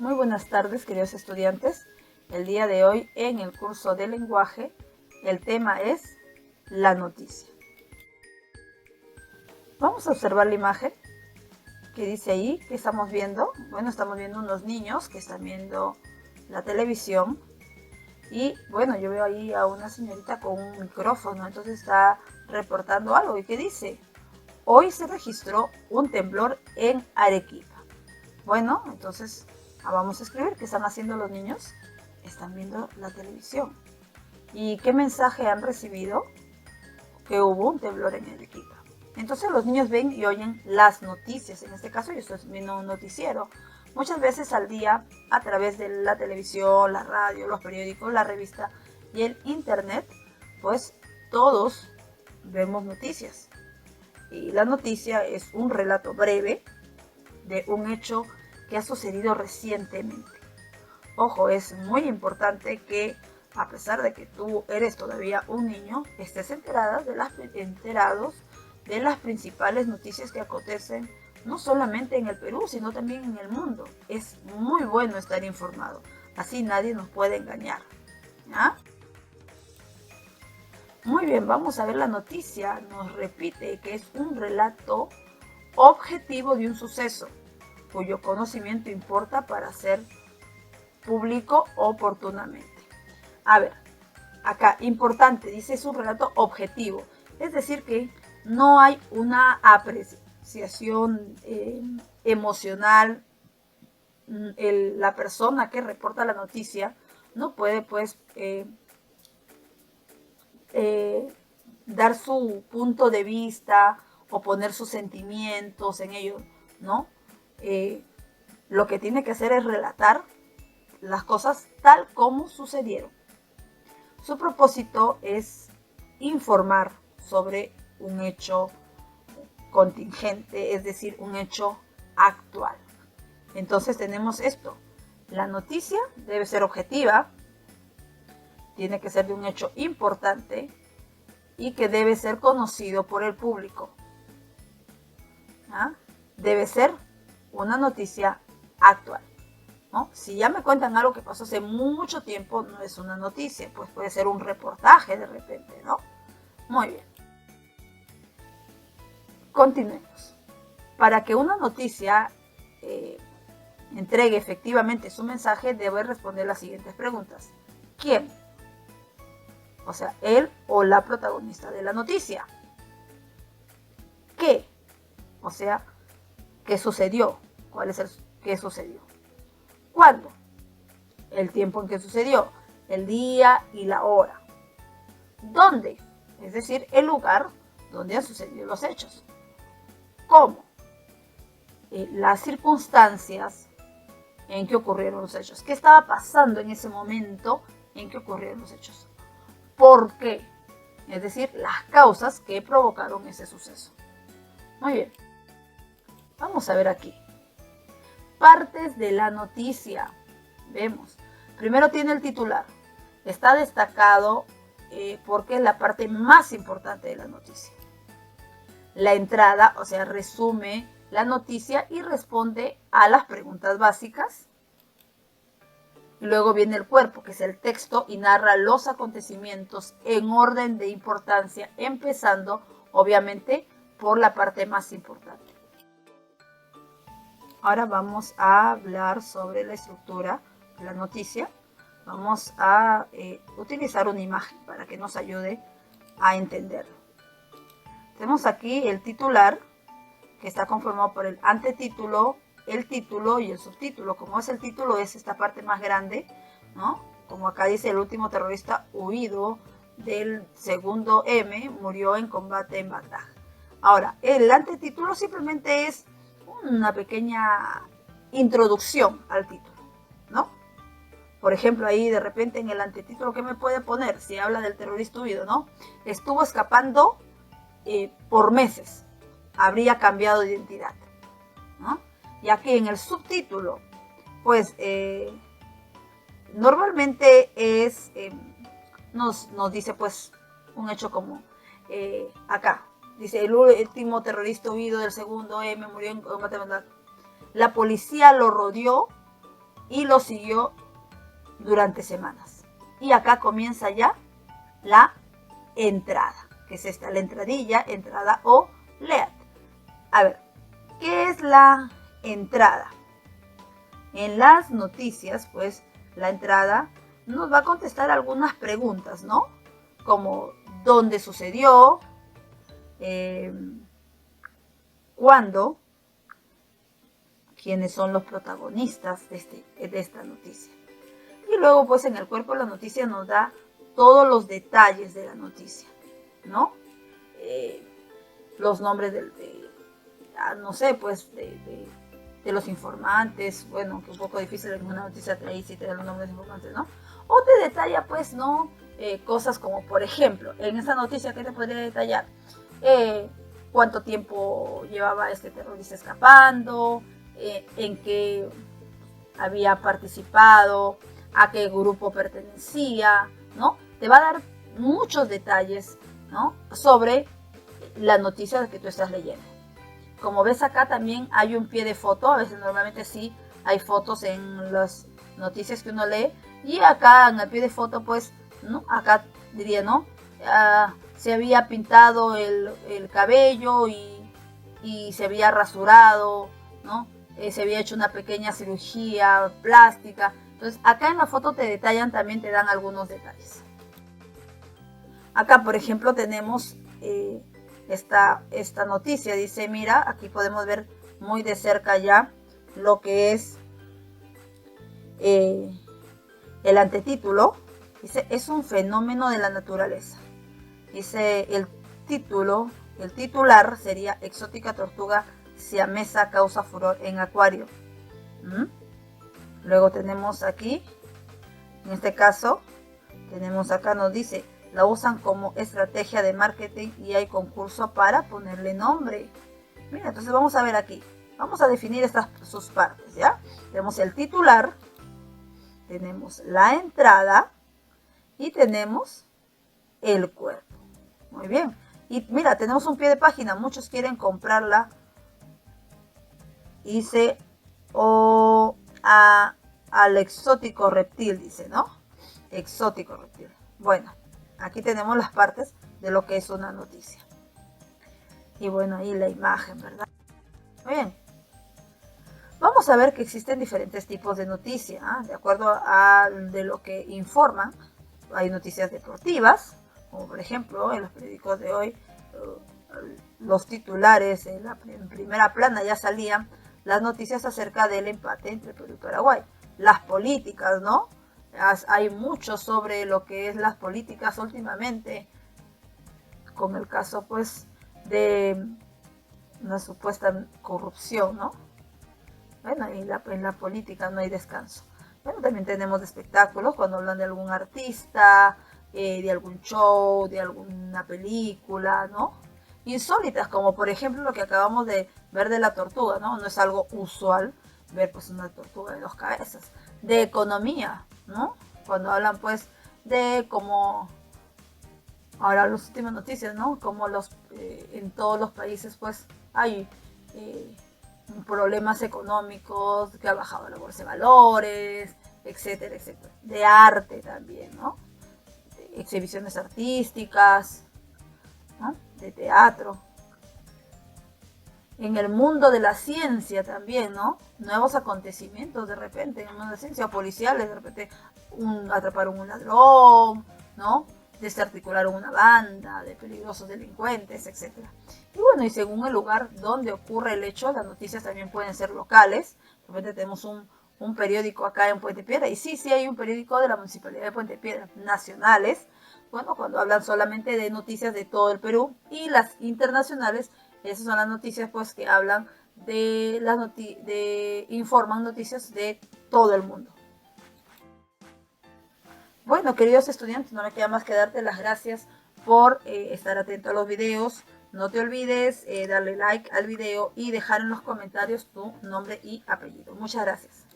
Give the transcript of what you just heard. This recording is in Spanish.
Muy buenas tardes, queridos estudiantes. El día de hoy en el curso de lenguaje, el tema es la noticia. Vamos a observar la imagen que dice ahí, que estamos viendo. Bueno, estamos viendo unos niños que están viendo la televisión. Y bueno, yo veo ahí a una señorita con un micrófono, entonces está reportando algo. ¿Y qué dice? Hoy se registró un temblor en Arequipa. Bueno, entonces vamos a escribir qué están haciendo los niños. Están viendo la televisión. ¿Y qué mensaje han recibido? Que hubo un temblor en Arequipa. Entonces los niños ven y oyen las noticias. En este caso yo estoy viendo un noticiero. Muchas veces al día, a través de la televisión, la radio, los periódicos, la revista y el internet, pues todos vemos noticias. Y la noticia es un relato breve de un hecho que ha sucedido recientemente. Ojo, es muy importante que a pesar de que tú eres todavía un niño, estés enterados de las principales noticias que acontecen no solamente en el Perú, sino también en el mundo. Es muy bueno estar informado, así nadie nos puede engañar. ¿Ya? Muy bien, vamos a ver la noticia. Nos repite que es un relato objetivo de un suceso, cuyo conocimiento importa para ser público oportunamente. A ver, acá, importante, dice es un relato objetivo, es decir que no hay una apreciación emocional. La persona que reporta la noticia no puede pues dar su punto de vista o poner sus sentimientos en ello, ¿no? Lo que tiene que hacer es relatar las cosas tal como sucedieron. Su propósito es informar sobre un hecho contingente, es decir, un hecho actual. Entonces tenemos esto. La noticia debe ser objetiva, tiene que ser de un hecho importante y que debe ser conocido por el público. ¿Ah? Debe ser una noticia actual. ¿No? Si ya me cuentan algo que pasó hace mucho tiempo, no es una noticia, pues puede ser un reportaje de repente, ¿no? Muy bien. Continuemos. Para que una noticia entregue efectivamente su mensaje, debe responder las siguientes preguntas. ¿Quién? O sea, él o la protagonista de la noticia. ¿Qué? O sea, ¿qué sucedió? ¿Cuál es qué sucedió? ¿Cuándo? El tiempo en que sucedió, el día y la hora. ¿Dónde? Es decir, el lugar donde han sucedido los hechos. ¿Cómo? Las circunstancias en que ocurrieron los hechos. ¿Qué estaba pasando en ese momento en que ocurrieron los hechos? ¿Por qué? Es decir, las causas que provocaron ese suceso. Muy bien. Vamos a ver aquí. Partes de la noticia. Vemos. Primero tiene el titular. Está destacado porque es la parte más importante de la noticia. La entrada, o sea, resume la noticia y responde a las preguntas básicas. Y luego viene el cuerpo, que es el texto, y narra los acontecimientos en orden de importancia, empezando, obviamente, por la parte más importante. Ahora vamos a hablar sobre la estructura de la noticia. Vamos a utilizar una imagen para que nos ayude a entenderlo. Tenemos aquí el titular, que está conformado por el antetítulo, el título y el subtítulo. Como es el título, es esta parte más grande, ¿no? Como acá dice, el último terrorista huido del segundo M murió en combate en Bagdad. Ahora, el antetítulo simplemente es una pequeña introducción al título, ¿no? Por ejemplo, ahí de repente en el antetítulo, ¿qué me puede poner? Si habla del terrorista huido, ¿no? Estuvo escapando por meses. Habría cambiado de identidad, ¿no? Y aquí en el subtítulo, pues normalmente es, nos dice pues un hecho como acá. Dice, el último terrorista huido del segundo M murió en combate. La policía lo rodeó y lo siguió durante semanas. Y acá comienza ya la entrada, que es esta, la entradilla, entrada o lead. A ver, ¿qué es la entrada? En las noticias, pues, la entrada nos va a contestar algunas preguntas, ¿no? Como, ¿dónde sucedió? ¿Cuándo? ¿Quiénes son los protagonistas de esta noticia? Y luego, pues, en el cuerpo de la noticia nos da todos los detalles de la noticia, ¿no? Los nombres no sé, pues, de los informantes, bueno, que es un poco difícil en una noticia ahí sí te dan los nombres de informantes, ¿no? O te detalla, pues, ¿no? Cosas como, por ejemplo, en esta noticia, ¿qué te podría detallar? Cuánto tiempo llevaba este terrorista escapando, en qué había participado, a qué grupo pertenecía, ¿no? Te va a dar muchos detalles, ¿no? Sobre la noticia que tú estás leyendo. Como ves acá también hay un pie de foto, a veces normalmente sí hay fotos en las noticias que uno lee, y acá en el pie de foto, pues, ¿no? Acá diría, ¿no? Se había pintado el cabello y se había rasurado, ¿no? Se había hecho una pequeña cirugía plástica. Entonces, acá en la foto te detallan, también te dan algunos detalles. Acá, por ejemplo, tenemos esta noticia. Dice, mira, aquí podemos ver muy de cerca ya lo que es el antetítulo. Dice, es un fenómeno de la naturaleza. Dice el titular sería exótica tortuga siamesa causa furor en acuario. Luego tenemos aquí, en este caso, tenemos acá, nos dice, la usan como estrategia de marketing y hay concurso para ponerle nombre. Mira, entonces vamos a ver aquí. Vamos a definir sus partes, ¿ya? Tenemos el titular, tenemos la entrada y tenemos el cuerpo. Muy bien. Y mira, tenemos un pie de página. Muchos quieren comprarla. Dice, al exótico reptil, dice, ¿no? Exótico reptil. Bueno, aquí tenemos las partes de lo que es una noticia. Y bueno, ahí la imagen, ¿verdad? Muy bien. Vamos a ver que existen diferentes tipos de noticias, ¿eh? De acuerdo a de lo que informan. Hay noticias deportivas, como por ejemplo en los periódicos de hoy, los titulares en primera plana ya salían las noticias acerca del empate entre Perú y Paraguay. Las políticas, ¿no? Hay mucho sobre lo que es las políticas últimamente, con el caso pues de una supuesta corrupción, ¿no? Bueno, en la política no hay descanso. Bueno, también tenemos espectáculos cuando hablan de algún artista, de algún show, de alguna película, ¿no? Insólitas, como por ejemplo lo que acabamos de ver de la tortuga, ¿no? No es algo usual ver pues una tortuga de 2 cabezas. De economía, ¿no? Cuando hablan pues de cómo, ahora las últimas noticias, ¿no? Como en todos los países pues hay problemas económicos, que ha bajado la bolsa de valores, etcétera, etcétera. De arte también, ¿no? De exhibiciones artísticas, ¿no? De teatro. En el mundo de la ciencia también, ¿no? Nuevos acontecimientos de repente, en el mundo de la ciencia, policiales, de repente atraparon un ladrón, ¿no? Desarticularon una banda de peligrosos delincuentes, etc. Y bueno, y según el lugar donde ocurre el hecho, las noticias también pueden ser locales. De repente tenemos un periódico acá en Puente Piedra, y sí hay un periódico de la Municipalidad de Puente Piedra, nacionales, bueno, cuando hablan solamente de noticias de todo el Perú, y las internacionales, esas son las noticias pues que hablan informan noticias de todo el mundo. Bueno, queridos estudiantes, no me queda más que darte las gracias por estar atento a los videos. No te olvides darle like al video y dejar en los comentarios tu nombre y apellido. Muchas gracias.